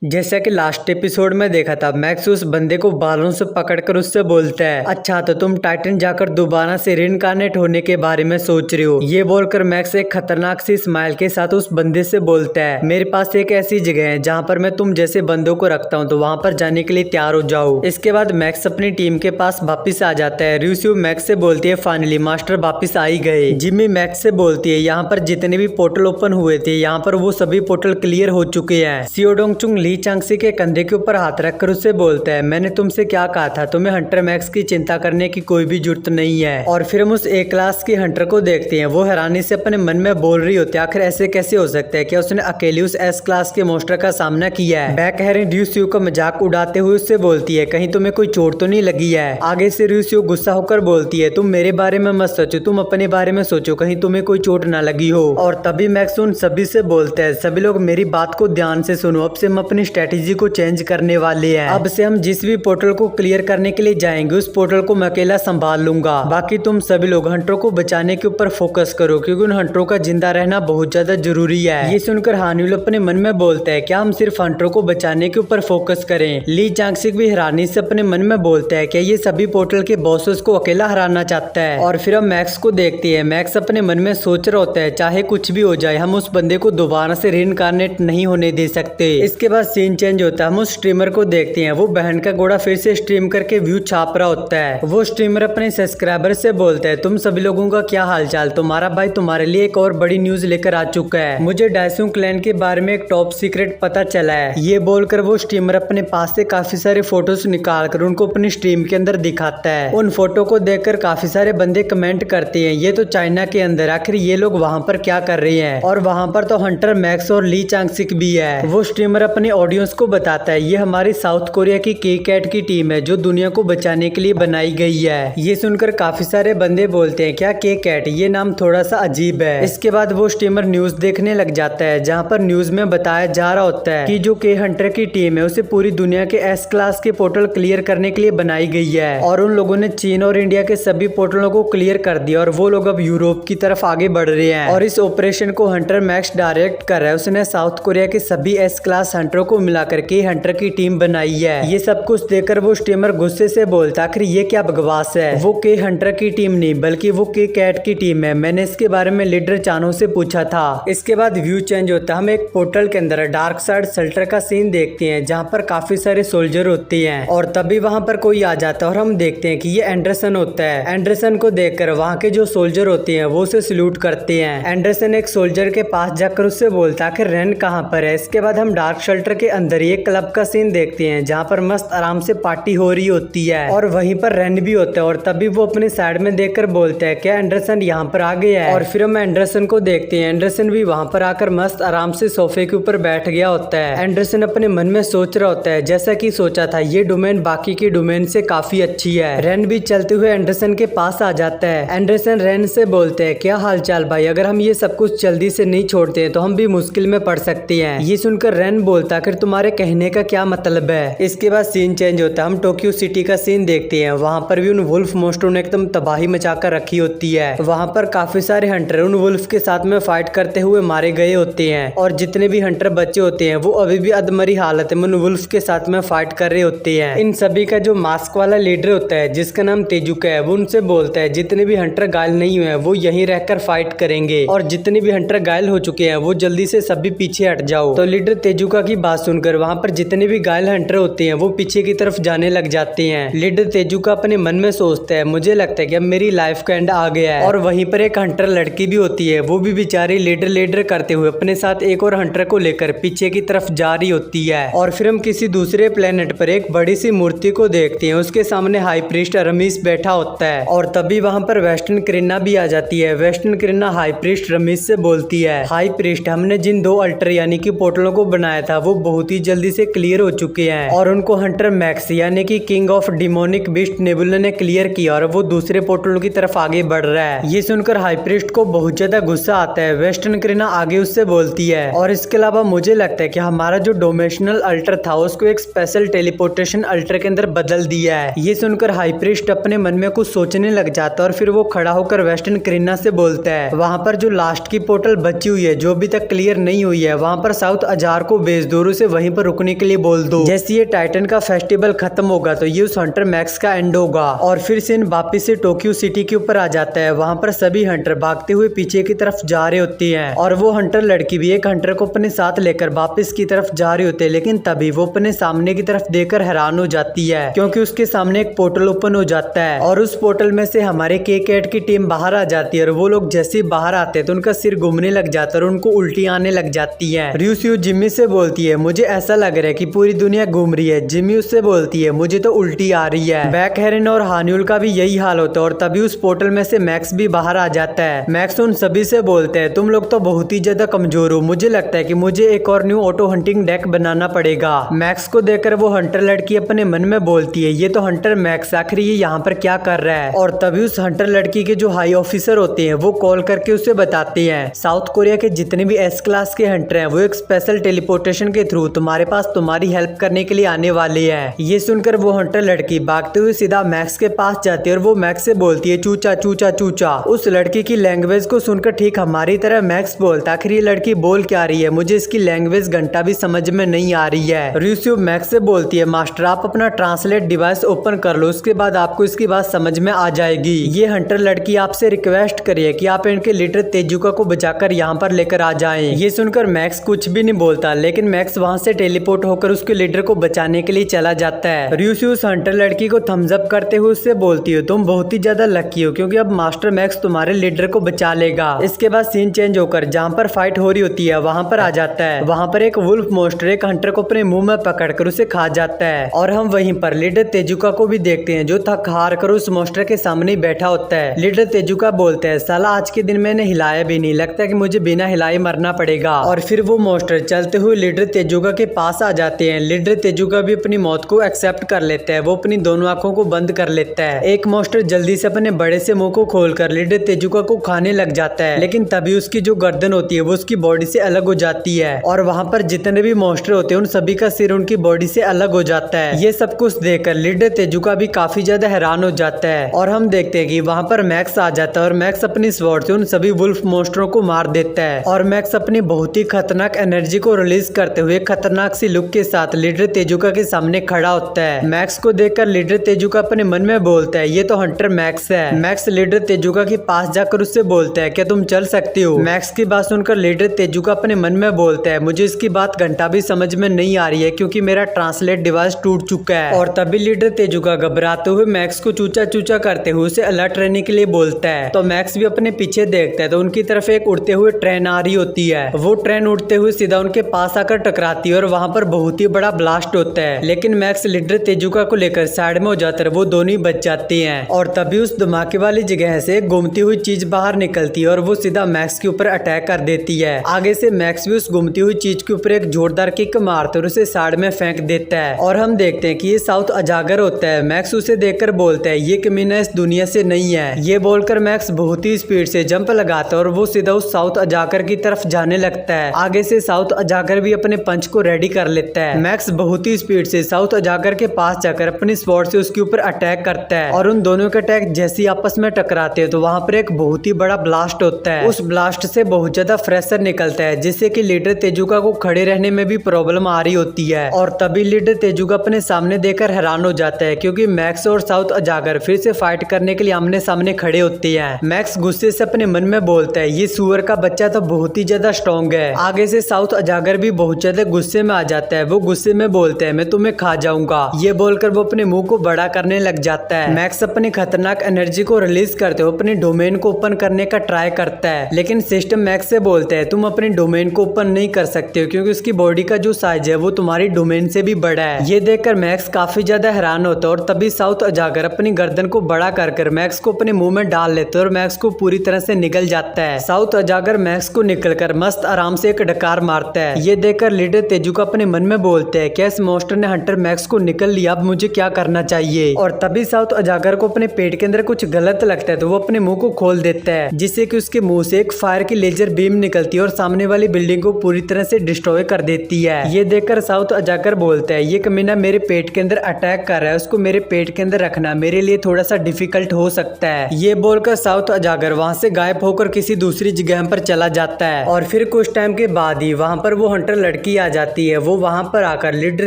जैसा कि last episode में देखा था, मैक्स उस बंदे को बालों से पकड़कर उससे बोलता है, अच्छा तो तुम टाइटन जाकर दोबारा से रिइंकार्नेट होने के बारे में सोच रही हो। ये बोलकर मैक्स एक खतरनाक सी स्माइल के साथ उस बंदे से बोलता है, मेरे पास एक ऐसी जगह है जहाँ पर मैं तुम जैसे बंदों को रखता हूँ, तो वहाँ पर जाने के लिए तैयार हो जाओ। इसके बाद मैक्स अपनी टीम के पास वापिस आ जाता है। र्यूस्यू मैक्स से बोलती है, फाइनली मास्टर वापिस आ ही गए। जिम्मी मैक्स से बोलती है, यहाँ पर जितने भी पोर्टल ओपन हुए थे, यहाँ पर वो सभी पोर्टल क्लियर हो चुके हैं। सियोडोंगचुंग ली चांगसी के कंधे के ऊपर हाथ रखकर उससे बोलता है, मैंने तुमसे क्या कहा था, तुम्हें हंटर मैक्स की चिंता करने की कोई भी जरूरत नहीं है। और फिर हम उस ए क्लास की हंटर को देखते हैं। वो हैरानी से अपने मन में बोल रही होती है, आखिर ऐसे कैसे हो सकता है, क्या उसने अकेले उस एस क्लास के मोस्टर का सामना किया है। बैक हेरिंग र्यूस्यू का मजाक उड़ाते हुए उससे बोलती है, कहीं तुम्हें कोई चोट तो नहीं लगी है। आगे से र्यूस्यू गुस्सा होकर बोलती है, तुम मेरे बारे में मत सोचो, तुम अपने बारे में सोचो, कहीं तुम्हें कोई चोट ना लगी हो। और तभी मैक्स उन सभी से बोलता है, सभी लोग मेरी बात को ध्यान से सुनो, अब से हम अपनी स्ट्रेटेजी को चेंज करने वाले हैं। अब से हम जिस भी पोर्टल को क्लियर करने के लिए जाएंगे, उस पोर्टल को मैं अकेला संभाल लूंगा। बाकी तुम सभी लोग हंटरों को बचाने के ऊपर फोकस करो, क्योंकि उन हंटरों का जिंदा रहना बहुत ज्यादा जरूरी है। ये सुनकर हान्यूल अपने मन में बोलता है, क्या हम सिर्फ हंटरों को बचाने के ऊपर फोकस करें। ली चांगसिक भी हैरानी से अपने मन में बोलता है, क्या ये सभी पोर्टल के बॉसेस को अकेला हराना चाहता है। और फिर हम मैक्स को देखते हैं। मैक्स अपने मन में सोच रहा होता है, चाहे कुछ भी हो जाए, हम उस बंदे को दोबारा से रिइंकार्नेट नहीं होने दे सकते। इसके बाद सीन चेंज होता है। हम उस स्ट्रीमर को देखते हैं। वो बहन का घोड़ा फिर से स्ट्रीम करके व्यू छाप रहा होता है। वो स्ट्रीमर अपने सब्सक्राइबर से बोलता है, तुम सभी लोगों का क्या हालचाल, तुम्हारा भाई तुम्हारे लिए एक और बड़ी न्यूज लेकर आ चुका है। मुझे डायसुंग क्लैन के बारे में एक टॉप सीक्रेट पता चला है। ये बोलकर वो स्ट्रीमर अपने पास से काफी सारे फोटोज निकाल कर उनको अपनी स्ट्रीम के अंदर दिखाता है। उन फोटो को देखकर काफी सारे बंदे कमेंट करते हैं, ये तो चाइना के अंदर, आखिर ये लोग वहाँ पर क्या कर रहे हैं। और वहाँ पर तो हंटर मैक्स और ली चांगसिक भी है। वो स्ट्रीमर अपने ऑडियंस को बताता है, ये हमारी साउथ कोरिया की के कैट की टीम है, जो दुनिया को बचाने के लिए बनाई गई है। ये सुनकर काफी सारे बंदे बोलते हैं, क्या के कैट, ये नाम थोड़ा सा अजीब है। इसके बाद वो स्ट्रीमर न्यूज देखने लग जाता है, जहाँ पर न्यूज में बताया जा रहा होता है कि जो के हंटर की टीम है, उसे पूरी दुनिया के एस क्लास के पोर्टल क्लियर करने के लिए बनाई गई है। और उन लोगों ने चीन और इंडिया के सभी पोर्टलों को क्लियर कर दिया, और वो लोग अब यूरोप की तरफ आगे बढ़ रहे हैं। और इस ऑपरेशन को हंटर मैक्स डायरेक्ट कर रहा है। उसने साउथ कोरिया के सभी एस क्लास हंटरों को मिलाकर के हंटर की टीम बनाई है। ये सब कुछ देखकर वो स्ट्रीमर गुस्से से बोलता, आखिर ये क्या बकवास है। वो के हंटर की टीम नहीं, बल्कि वो के कैट की टीम है। मैंने इसके बारे में लीडर चानो से पूछा था। इसके बाद व्यू चेंज होता है। हम एक पोर्टल के अंदर डार्क साइड शेल्टर का सीन देखते हैं, जहाँ पर काफी सारे सोल्जर होते हैं। और तभी वहाँ पर कोई आ जाता है और हम देखते हैं कि ये एंडरसन होता है। एंडरसन को देखकर वहाँ के जो सोल्जर होते हैं वो उसे सल्यूट करते हैं। एंडरसन एक सोल्जर के पास जाकर उससे बोलता है, आखिर रेन कहाँ पर है। इसके बाद हम डार्क शेल्टर के अंदर एक क्लब का सीन देखते हैं, जहाँ पर मस्त आराम से पार्टी हो रही होती है, और वहीं पर रेन भी होता है। और तभी वो अपने साइड में देखकर बोलता है, क्या एंडरसन यहाँ पर आ गया है। और फिर हम एंडरसन को देखते हैं। एंडरसन भी वहाँ पर आकर मस्त आराम से सोफे के ऊपर बैठ गया होता है। एंडरसन अपने मन में सोच रहा होता है, जैसा कि सोचा था, ये डोमेन बाकी की डोमेन से काफी अच्छी है। रेन भी चलते हुए एंडरसन के पास आ जाता है। एंडरसन रेन से बोलते हैं, क्या हालचाल भाई, अगर हम ये सब कुछ जल्दी से नहीं छोड़ते हैं तो हम भी मुश्किल में पड़ सकते हैं। ये सुनकर रेन बोलता, फिर तुम्हारे कहने का क्या मतलब है। इसके बाद सीन चेंज होता है। हम टोक्यो सिटी का सीन देखते हैं। वहाँ पर भी उन वुल्फ मोस्टरों ने एकदम तबाही मचाकर रखी होती है। वहाँ पर काफी सारे हंटर उन वुल्फ के साथ में फाइट करते हुए मारे गए होते हैं, और जितने भी हंटर बच्चे होते हैं वो अभी भी अधमरी हालत में उन वुल्फ के साथ में फाइट कर रहे होते हैं। इन सभी का जो मास्क वाला लीडर होता है, जिसका नाम तेजुका है, वो उनसे बोलता है, जितने भी हंटर घायल नहीं हुए हैं वो यहीं रहकर फाइट करेंगे, और जितने भी हंटर घायल हो चुके हैं वो जल्दी से सभी पीछे हट जाओ। तो लीडर तेजुका की बात सुनकर वहाँ पर जितने भी घायल हंटर होते हैं वो पीछे की तरफ जाने लग जाते हैं। लीडर तेजुका अपने मन में सोचता है, मुझे लगता है कि अब मेरी लाइफ का एंड आ गया है। और वहीं पर एक हंटर लड़की भी होती है, वो भी बेचारी लीडर करते हुए अपने साथ एक और हंटर को लेकर पीछे की तरफ जा रही होती है। और फिर हम किसी दूसरे प्लेनेट पर एक बड़ी सी मूर्ति को देखते हैं। उसके सामने हाई प्रीस्ट रमीस बैठा होता है, और तभी वहाँ पर वेस्टर्न क्रिना भी आ जाती है। वेस्टर्न क्रिना हाई प्रीस्ट रमीस से बोलती है, हाई प्रीस्ट, हमने जिन 2 अल्टर यानी कि पोर्टलों को बनाया था वो बहुत ही जल्दी से क्लियर हो चुके हैं, और उनको हंटर मैक्स यानी कि king of demonic beast nebula ने क्लियर किया, और वो दूसरे पोर्टलों की तरफ आगे बढ़ रहा है। ये सुनकर हाई प्रीस्ट को बहुत ज्यादा गुस्सा आता है। वेस्टर्न क्रिना आगे उससे बोलती है, और इसके अलावा मुझे लगता है कि हमारा जो डोमेशनल अल्टर था उसको एक स्पेशल टेलीपोर्टेशन अल्टर के अंदर बदल दिया है। ये सुनकर हाई प्रीस्ट अपने मन में कुछ सोचने लग जाता है, और फिर वो खड़ा होकर वेस्टर्न क्रिना से बोलता है, वहाँ पर जो लास्ट की पोर्टल बची हुई है, जो अभी तक क्लियर नहीं हुई है, वहाँ पर साउथ अजार को भेज दो, उसे वहीं पर रुकने के लिए बोल दो। जैसे ये टाइटन का फेस्टिवल खत्म होगा तो ये उस हंटर मैक्स का एंड होगा। और फिर सीन वापिस से टोक्यो सिटी के ऊपर आ जाता है। वहाँ पर सभी हंटर भागते हुए पीछे की तरफ जा रहे होती हैं और वो हंटर लड़की भी एक हंटर को अपने साथ लेकर वापस की तरफ जा रही होती है। लेकिन तभी वो अपने सामने की तरफ देखकर हैरान हो जाती है क्योंकि उसके सामने एक पोर्टल ओपन हो जाता है और उस पोर्टल में से हमारे के कैट की टीम बाहर आ जाती है। और वो लोग जैसे ही बाहर आते हैं तो उनका सिर घूमने लग जाता है और उनको उल्टी आने लग जाती है। रियोशु जिम्मी से बोलती है मुझे ऐसा लग रहा है कि पूरी दुनिया घूम रही है। जिम्मी उससे बोलती है मुझे तो उल्टी आ रही है। बैक हेरन और हान्यूल का भी यही हाल होता है और तभी उस पोर्टल में से मैक्स भी बाहर आ जाता है। मैक्स उन सभी से बोलते हैं तुम लोग तो बहुत ही ज्यादा कमजोर हो, मुझे लगता है कि मुझे एक और न्यू ऑटो हंटिंग डेक बनाना पड़ेगा। मैक्स को देखकर वो हंटर लड़की अपने मन में बोलती है ये तो हंटर मैक्स आखिर ये यहाँ पर क्या कर रहा है। और तभी उस हंटर लड़की के जो हाई ऑफिसर होते हैं वो कॉल करके उसे बताते हैं साउथ कोरिया के जितने भी एस क्लास के हंटर हैं वो एक स्पेशल टेलीपोर्टेशन के थ्रू तुम्हारे पास तुम्हारी हेल्प करने के लिए आने वाले हैं। ये सुनकर वो हंटर लड़की भागते हुए सीधा मैक्स के पास जाती है और वो मैक्स से बोलती है चूचा चूचा चूचा। उस लड़की की लैंग्वेज को सुनकर ठीक हमारी तरह मैक्स बोलता आखिर ये लड़की बोल क्या रही है, मुझे इसकी लैंग्वेज घंटा भी समझ में नहीं आ रही है। रियोशु मैक्स से बोलती है मास्टर आप अपना ट्रांसलेट डिवाइस ओपन कर लो, उसके बाद आपको इसकी बात समझ में आ जाएगी। ये हंटर लड़की आपसे रिक्वेस्ट करी है कि आप इनके लीडर तेजुका को बचाकर यहाँ पर लेकर आ जाएं। ये सुनकर मैक्स कुछ भी नहीं बोलता लेकिन मैक्स वहाँ से टेलीपोर्ट होकर उसके लीडर को बचाने के लिए चला जाता है। रियोशु उस हंटर लड़की को थम्स अप करते हुए उससे बोलती हो तुम बहुत ही ज्यादा लकी हो क्योंकि अब मास्टर मैक्स तुम्हारे लीडर को बचा लेगा। इसके बाद सीन चेंज होकर जहाँ पर फाइट हो रही होती है वहाँ पर आ जाता है। वहाँ पर एक वुल्फ मोस्टर एक हंटर को अपने मुंह में पकड़कर उसे खा जाता है और हम वहीं पर लीडर तेजुका को भी देखते हैं जो थक हार कर उस मोस्टर के सामने बैठा होता है। लीडर तेजुका बोलते हैं साला आज के दिन मैंने हिलाया भी नहीं, लगता है कि मुझे बिना हिलाए मरना पड़ेगा। और फिर वो मोस्टर चलते हुए लीडर तेजुका के पास आ जाते हैं। लीडर तेजुका भी अपनी मौत को एक्सेप्ट कर लेता है, वो अपनी दोनों आंखों को बंद कर लेता है। एक मोस्टर जल्दी से अपने बड़े से मुंह को खोलकर लीडर तेजुका को खाने लग जाता है लेकिन तभी उसकी जो गर्दन होती है वो उसकी बॉडी से अलग हो जाती है और वहाँ पर जितने भी मोस्टर होते हैं उन सभी का सिर उनकी बॉडी से अलग हो जाता है। ये सब कुछ देखकर लीडर तेजुका भी काफी ज्यादा हैरान हो जाता है और हम देखते हैं कि वहाँ पर मैक्स आ जाता है और मैक्स अपनी स्वॉर्ड से उन सभी वुल्फ मोस्टरों को मार देता है और मैक्स अपनी बहुत ही खतरनाक एनर्जी को रिलीज करते हुए खतरनाक सी लुक के साथ लीडर तेजुका के सामने खड़ा होता है। मैक्स को देखकर लीडर तेजुका अपने मन में बोलता है ये तो हंटर मैक्स है। मैक्स लीडर तेजुका के पास जाकर उससे बोलता है क्या तुम चल सकती हो। मैक्स की बात सुनकर लीडर तेजुका अपने मन में बोलता है मुझे इसकी बात घंटा भी समझ में नहीं आ रही है क्योंकि मेरा ट्रांसलेट डिवाइस टूट चुका है। और तभी लीडर तेजुका घबराते हुए मैक्स को चूचा चूचा करते हुए उसे अलर्ट रहने के लिए बोलता है। तो मैक्स भी अपने पीछे देखता है तो उनकी तरफ एक उड़ते हुए ट्रेन आ रही होती है। वो ट्रेन उड़ते हुए सीधा उनके पास आकर टकराती है और वहाँ पर बहुत ही बड़ा ब्लास्ट होता है लेकिन मैक्स लीडर तेजुका को लेकर साइड में हो जाता है, वो दोनों ही बच जाते हैं। और तभी उस धमाके वाली जगह से घूमती हुई चीज बाहर निकलती है और वो सीधा मैक्स के ऊपर अटैक कर देती है। आगे से मैक्स भी उस घूमती हुई चीज के ऊपर एक जोरदार किक मारते और उसे साइड में फेंक देता है और हम देखते हैं कि ये साउथ अजागर होता है। मैक्स उसे देखकर बोलता है ये कमीना इस दुनिया से नहीं है। ये बोलकर मैक्स बहुत ही स्पीड से जंप लगाता है और वो सीधा उस साउथ अजागर की तरफ जाने लगता है। आगे से साउथ अजागर भी अपने पंच को रेडी कर लेता है। मैक्स बहुत ही स्पीड से साउथ अजागर के पास जाकर अपनी स्वॉर्ड से उसके ऊपर अटैक करता है और उन दोनों के अटैक जैसे आपस में टकराते हैं तो वहाँ पर एक बहुत ही बड़ा ब्लास्ट होता है। उस ब्लास्ट से बहुत ज्यादा प्रेशर निकलता है जिससे कि लीडर तेजुका को खड़े रहने में भी प्रॉब्लम आ रही होती है। और तभी लीडर तेजुका अपने सामने देखकर हैरान हो जाता है क्योंकि मैक्स और साउथ अजागर फिर से फाइट करने के लिए आमने सामने खड़े होते हैं। मैक्स गुस्से से अपने मन में बोलता है ये सुअर का बच्चा तो बहुत ही ज्यादा स्ट्रॉन्ग है। आगे से साउथ अजागर भी बहुत ज्यादा गुस्से में आ जाता है। वो गुस्से में बोलता है मैं तुम्हें खा जाऊंगा। ये बोलकर वो अपने मुंह को बड़ा करने लग जाता है। मैक्स अपनी खतरनाक एनर्जी को रिलीज करते हुए अपने डोमेन को ओपन करने का ट्राई करता है लेकिन सिस्टम मैक्स से बोलता है तुम अपने डोमेन को ओपन नहीं कर सकते हो क्योंकि उसकी बॉडी का जो साइज है वो तुम्हारी डोमेन से भी बड़ा है। ये देखकर मैक्स काफी ज्यादा हैरान होता है और तभी साउथ अजागर अपनी गर्दन को बड़ा कर मैक्स को अपने मुंह में डाल लेते और मैक्स को पूरी तरह से निगल जाता है। साउथ अजागर मैक्स को निकलकर मस्त आराम से एक डकार मारता है। ये देखकर लीडर तेजुका अपने मन में बोलते हैं क्या इस मोस्टर ने हंटर मैक्स को निकल लिया, अब मुझे क्या करना चाहिए। और तभी साउथ अजागर को अपने पेट के अंदर कुछ गलत लगता है तो वो अपने मुंह को खोल देता है जिससे कि उसके मुंह से एक फायर की लेजर बीम निकलती है और सामने वाली बिल्डिंग को पूरी तरह से डिस्ट्रॉय कर देती है। ये देखकर साउथ अजागर बोलता है ये कमीना मेरे पेट के अंदर अटैक कर रहा है, उसको मेरे पेट के अंदर रखना मेरे लिए थोड़ा सा डिफिकल्ट हो सकता है। ये बोलकर साउथ अजागर वहाँ से गायब होकर किसी दूसरी जगह पर चला जाता है। और फिर कुछ टाइम के बाद ही वहाँ पर वो हंटर लड़की लकी आ जाती है। वो वहाँ पर आकर लीडर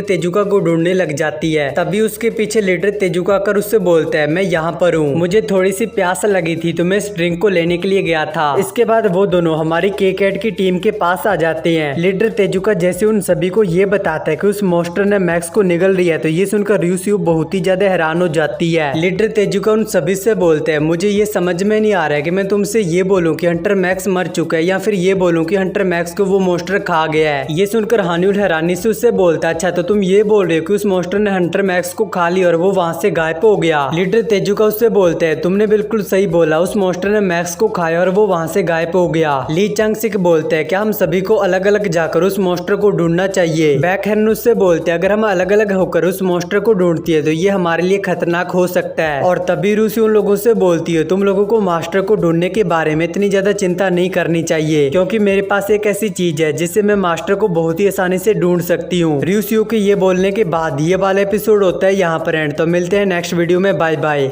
तेजुका को ढूंढने लग जाती है। तभी उसके पीछे लीडर तेजुका आकर उससे बोलता है, मैं यहाँ पर हूँ, मुझे थोड़ी सी प्यास लगी थी तो मैं इस ड्रिंक को लेने के लिए गया था। इसके बाद वो दोनों हमारी के-कैट की टीम के पास आ जाते हैं। लीडर तेजुका जैसे उन सभी को ये बताता है कि उस मॉन्स्टर ने मैक्स को निगल रही है, तो ये सुनकर र्यूसियो बहुत ही ज्यादा हैरान हो जाती है। लीडर तेजुका उन सभी से बोलते हैं, मुझे ये समझ में नहीं आ रहा है कि मैं तुमसे ये बोलूं कि हंटर मैक्स मर चुका है या फिर ये बोलूं कि हंटर मैक्स को वो मॉन्स्टर खा गया है। ये सुनकर हानिउल हैरानी से उससे बोलता है, अच्छा तो तुम ये बोल रहे हो कि उस मॉन्स्टर ने हंटर मैक्स को खा लिया और वो वहां से गायब हो गया। लीडर तेजुका उससे बोलते हैं, तुमने बिल्कुल सही बोला, उस मॉन्स्टर ने मैक्स को खाया और वो वहां से गायब हो गया। ली चांग-सिक बोलते हैं, क्या हम सभी को अलग अलग जाकर उस मॉन्स्टर को ढूंढना चाहिए। बैक हेर्न उससे बोलते हैं, अगर हम अलग अलग होकर उस मॉन्स्टर को ढूंढती है तो ये हमारे लिए खतरनाक हो सकता है। और तभी रूसी उन लोगों से बोलती है, तुम लोगों को मास्टर को ढूंढने के बारे में इतनी ज्यादा चिंता नहीं करनी चाहिए, क्योंकि मेरे पास एक ऐसी चीज है जिससे मैं मास्टर को बहुत ही आसानी से ढूंढ सकती हूँ। र्यूसियो के ये बोलने के बाद ये वाला एपिसोड होता है यहाँ पर एंड। तो मिलते हैं नेक्स्ट वीडियो में, बाय बाय।